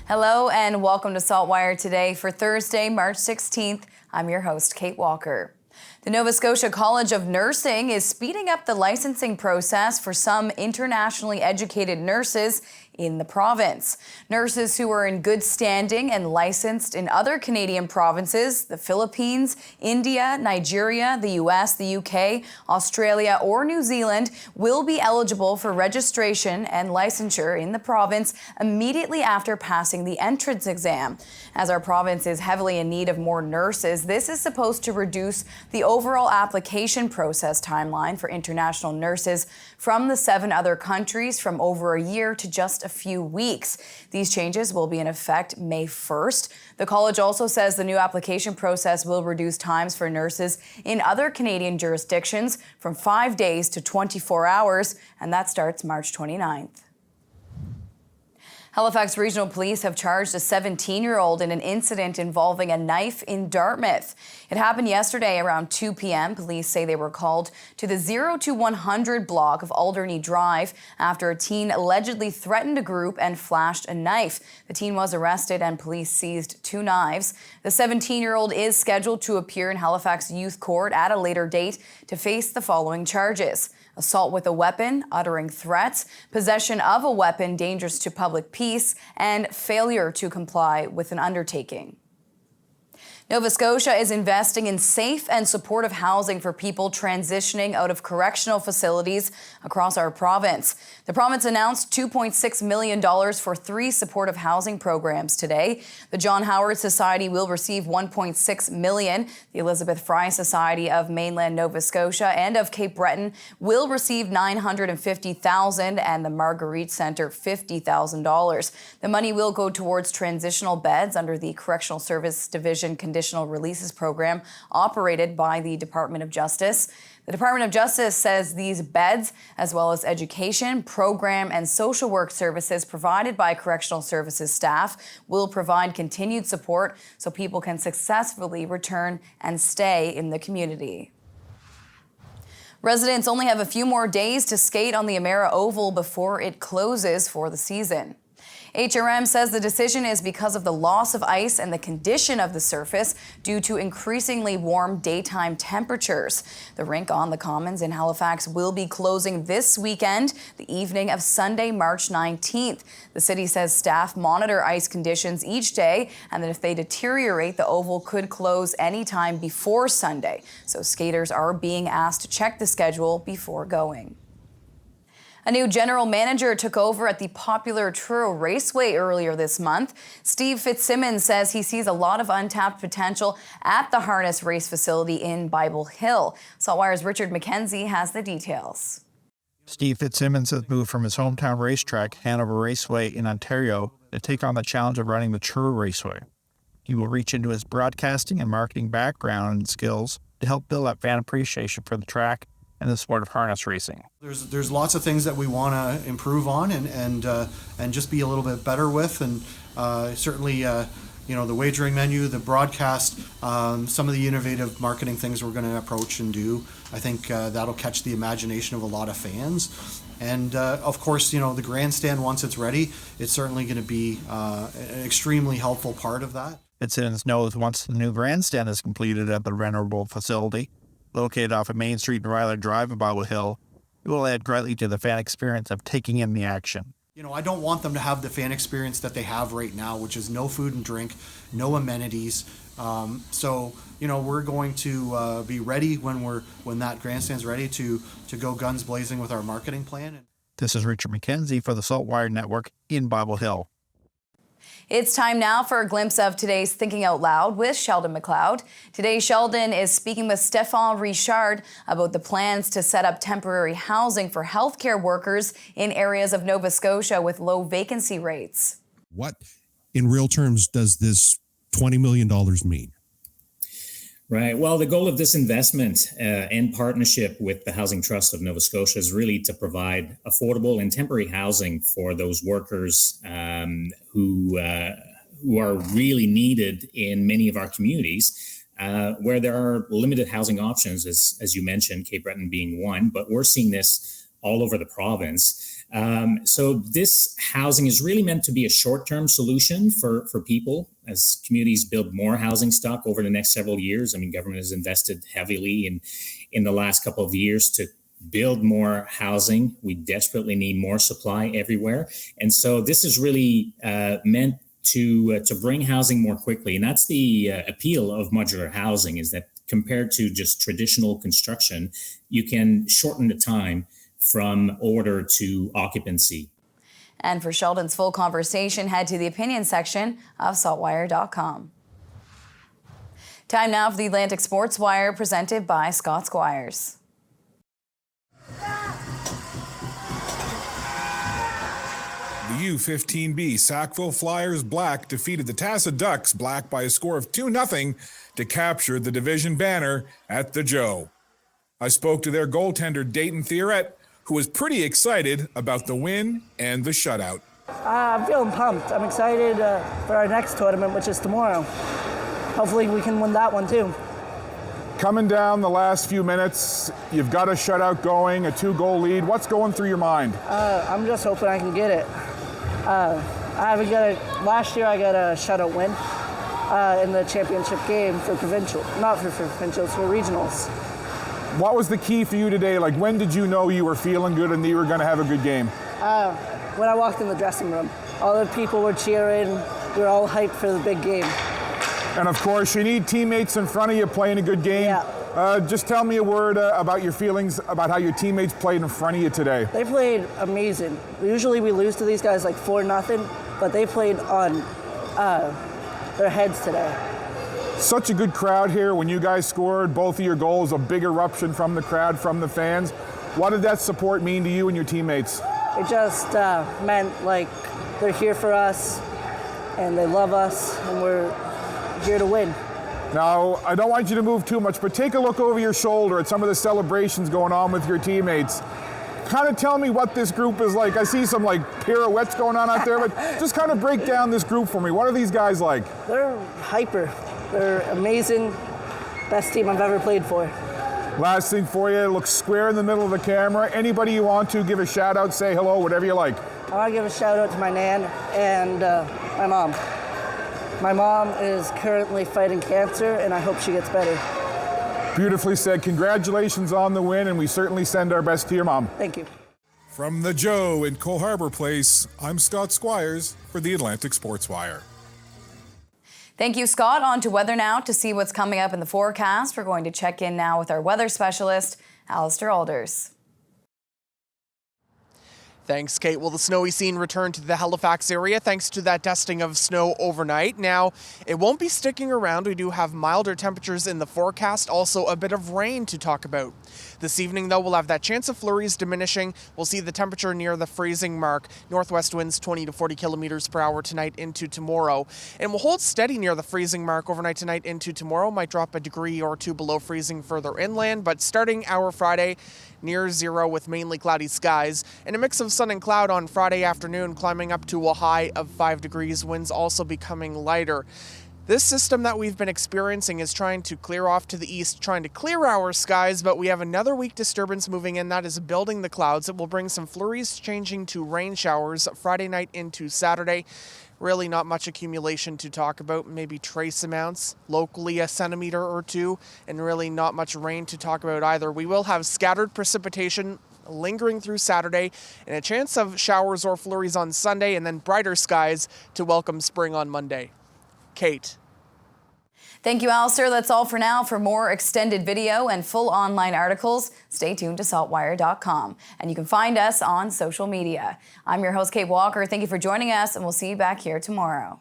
Hello and welcome to SaltWire today for Thursday, March 16th. I'm your host, Kate Walker. The Nova Scotia College of Nursing is speeding up the licensing process for some internationally educated nurses in the province. Nurses who are in good standing and licensed in other Canadian provinces, the Philippines, India, Nigeria, the US, the UK, Australia, or New Zealand will be eligible for registration and licensure in the province immediately after passing the entrance exam. As our province is heavily in need of more nurses, this is supposed to reduce the overall application process timeline for international nurses from the 7 other countries from over a year to just a few weeks. These changes will be in effect May 1st. The college also says the new application process will reduce times for nurses in other Canadian jurisdictions from 5 days to 24 hours, and that starts March 29th. Halifax Regional Police have charged a 17-year-old in an incident involving a knife in Dartmouth. It happened yesterday around 2 p.m. Police say they were called to the 0 to 100 block of Alderney Drive after a teen allegedly threatened a group and flashed a knife. The teen was arrested and police seized 2 knives. The 17-year-old is scheduled to appear in Halifax Youth Court at a later date to face the following charges: assault with a weapon, uttering threats, possession of a weapon dangerous to public peace, and failure to comply with an undertaking. Nova Scotia is investing in safe and supportive housing for people transitioning out of correctional facilities across our province. The province announced $2.6 million for 3 supportive housing programs today. The John Howard Society will receive $1.6 million. The Elizabeth Fry Society of Mainland Nova Scotia and of Cape Breton will receive $950,000 and the Marguerite Centre $50,000. The money will go towards transitional beds under the Correctional Service Division Conditional Releases Program operated by the Department of Justice. The Department of Justice says these beds, as well as education, program, and social work services provided by correctional services staff, will provide continued support so people can successfully return and stay in the community. Residents only have a few more days to skate on the Emera Oval before it closes for the season. HRM says the decision is because of the loss of ice and the condition of the surface due to increasingly warm daytime temperatures. The rink on the Commons in Halifax will be closing this weekend, the evening of Sunday, March 19th. The city says staff monitor ice conditions each day and that if they deteriorate, the Oval could close anytime before Sunday. So skaters are being asked to check the schedule before going. A new general manager took over at the popular Truro Raceway earlier this month. Steve Fitzsimmons says he sees a lot of untapped potential at the harness race facility in Bible Hill. SaltWire's Richard McKenzie has the details. Steve Fitzsimmons has moved from his hometown racetrack, Hanover Raceway in Ontario, to take on the challenge of running the Truro Raceway. He will reach into his broadcasting and marketing background and skills to help build up fan appreciation for the track and the sport of harness racing. There's lots of things that we want to improve on and just be a little bit better with, and certainly the wagering menu, the broadcast, some of the innovative marketing things we're going to approach and do. I think that'll catch the imagination of a lot of fans. And of course, the grandstand, once it's ready, it's certainly going to be an extremely helpful part of that. Fitzsimmons knows once the new grandstand is completed at the renovable facility, located off of Main Street and Ryler Drive in Bible Hill, it will add greatly to the fan experience of taking in the action. I don't want them to have the fan experience that they have right now, which is no food and drink, no amenities. So we're going to be ready when that grandstand's ready to go guns blazing with our marketing plan. This is Richard McKenzie for the SaltWire Network in Bible Hill. It's time now for a glimpse of today's Thinking Out Loud with Sheldon McLeod. Today, Sheldon is speaking with Stéphane Richard about the plans to set up temporary housing for healthcare workers in areas of Nova Scotia with low vacancy rates. What, in real terms, does this $20 million mean? Right. Well, the goal of this investment and partnership with the Housing Trust of Nova Scotia is really to provide affordable and temporary housing for those workers who are really needed in many of our communities where there are limited housing options, as you mentioned, Cape Breton being one. But we're seeing this all over the province. So this housing is really meant to be a short-term solution for people as communities build more housing stock over the next several years. I mean, government has invested heavily in the last couple of years to build more housing. We desperately need more supply everywhere. And so this is really meant to bring housing more quickly. And that's the appeal of modular housing, is that compared to just traditional construction, you can shorten the time from order to occupancy. And for Sheldon's full conversation, head to the opinion section of SaltWire.com. Time now for the Atlantic Sports Wire, presented by Scott Squires. The U-15B Sackville Flyers Black defeated the Tassa Ducks Black by a score of 2-0 to capture the division banner at the Joe. I spoke to their goaltender Dayton Thierret, who was pretty excited about the win and the shutout. I'm feeling pumped. I'm excited for our next tournament, which is tomorrow. Hopefully we can win that one too. Coming down the last few minutes, you've got a shutout going, a 2-goal lead. What's going through your mind? I'm just hoping I can get it. Last year I got a shutout win in the championship game for provincial, not for provincials, for regionals. What was the key for you today? Like, when did you know you were feeling good and that you were going to have a good game? When I walked in the dressing room, all the people were cheering. We were all hyped for the big game. And of course, you need teammates in front of you playing a good game. Yeah. Just tell me a word about your feelings about how your teammates played in front of you today. They played amazing. Usually we lose to these guys like 4-0, but they played on their heads today. Such a good crowd here. When you guys scored both of your goals, a big eruption from the crowd, from the fans. What did that support mean to you and your teammates? It just meant like they're here for us and they love us and we're here to win. Now, I don't want you to move too much, but take a look over your shoulder at some of the celebrations going on with your teammates. Kind of tell me what this group is like. I see some like pirouettes going on out there, but just kind of break down this group for me. What are these guys like? They're hyper. They're amazing. Best team I've ever played for. Last thing for you, look square in the middle of the camera. Anybody you want to, give a shout out, say hello, whatever you like. I want to give a shout out to my nan and my mom. My mom is currently fighting cancer and I hope she gets better. Beautifully said. Congratulations on the win, and we certainly send our best to your mom. Thank you. From the Joe in Cole Harbour Place, I'm Scott Squires for the Atlantic Sports Wire. Thank you, Scott. On to weather now to see what's coming up in the forecast. We're going to check in now with our weather specialist, Alistair Alders. Thanks, Kate. Well, the snowy scene returned to the Halifax area thanks to that dusting of snow overnight. Now, it won't be sticking around. We do have milder temperatures in the forecast, also a bit of rain to talk about. This evening, though, we'll have that chance of flurries diminishing. We'll see the temperature near the freezing mark. Northwest winds 20 to 40 kilometers per hour tonight into tomorrow. And we'll hold steady near the freezing mark overnight tonight into tomorrow. Might drop a degree or two below freezing further inland, but starting our Friday, near zero with mainly cloudy skies, and a mix of sun and cloud on Friday afternoon, climbing up to a high of 5 degrees. Winds also becoming lighter. This system that we've been experiencing is trying to clear off to the east, trying to clear our skies, but we have another weak disturbance moving in that is building the clouds. It will bring some flurries changing to rain showers Friday night into Saturday. Really not much accumulation to talk about, maybe trace amounts, locally a centimeter or two, and really not much rain to talk about either. We will have scattered precipitation lingering through Saturday and a chance of showers or flurries on Sunday, and then brighter skies to welcome spring on Monday. Kate. Thank you, Alistair. That's all for now. For more extended video and full online articles, stay tuned to SaltWire.com. And you can find us on social media. I'm your host, Kate Walker. Thank you for joining us, and we'll see you back here tomorrow.